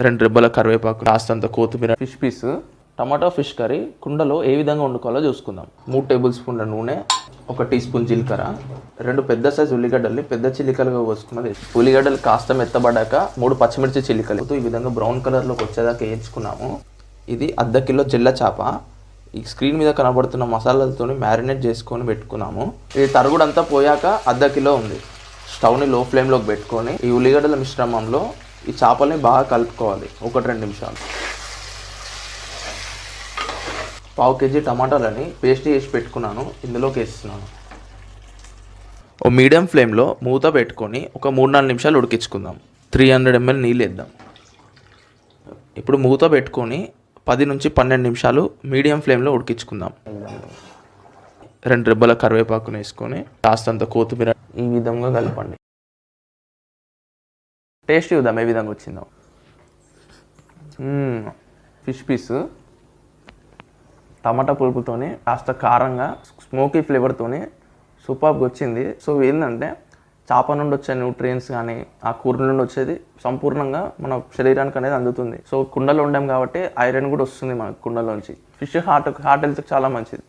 2 రెబ్బల కరివేపాకు, కాస్తంత కొత్తిమీర, fish piece, tomato fish curry కుండలో ఏ విధంగా వండుకోవాలో చూసుకుందాం. 3 టేబుల్ స్పూన్ల నూనె, 1 టీ స్పూన్ జీలకర్ర, 2 పెద్ద సైజు ఉల్లిగడ్డల్ని పెద్ద చిల్లికలుగా కోసుకున్నది. ఉల్లిగడ్డలు కాస్త మెత్తబడ్డాక 3 పచ్చిమిర్చి చిల్లికలు ఈ విధంగా బ్రౌన్ కలర్లోకి వచ్చేదాకా వేయించుకున్నాము. ఇది 1/2 కిలో జెల్ల చేప. ఈ స్క్రీన్ మీద కనబడుతున్న మసాలాలతో మ్యారినేట్ చేసుకొని పెట్టుకున్నాము. ఇది తరుగుడంతా పోయాక 1/2 కిలో ఉంది. స్టవ్ని లో ఫ్లేమ్లోకి పెట్టుకొని ఈ ఉల్లిగడ్డల మిశ్రమంలో ఈ చేపల్ని బాగా కలుపుకోవాలి. 1-2 నిమిషాలు. 1/2 కేజీ టమాటాలని పేస్ట్ చేసి పెట్టుకున్నాను, ఇందులోకి వేస్తున్నాను. ఓ మీడియం ఫ్లేమ్లో మూత పెట్టుకొని ఒక 3-4 నిమిషాలు ఉడికించుకుందాం. 300 ml నీళ్ళు వేద్దాం. ఇప్పుడు మూత పెట్టుకొని 10 నుంచి 12 నిమిషాలు మీడియం ఫ్లేమ్లో ఉడికించుకుందాం. 2 రెబ్బల కరివేపాకుని వేసుకొని కాస్తంత కొత్తిమీర ఈ విధంగా కలపండి. టేస్ట్ చూద్దాం ఏ విధంగా వచ్చిందో. ఫిష్ పీస్ టమాటా పులుపుతోని కాస్త కారంగా స్మోకీ ఫ్లేవర్తోని సూపర్గా వచ్చింది. సో ఏంటంటే చేప నుండి వచ్చే న్యూట్రియంట్స్ కానీ ఆ కూర నుండి వచ్చేది సంపూర్ణంగా మన శరీరానికి అనేది అందుతుంది. సో కుండలో ఉండాం కాబట్టి ఐరన్ కూడా వస్తుంది మనకు కుండలోంచి. ఫిష్ హార్ట్ హెల్త్కి చాలా మంచిది.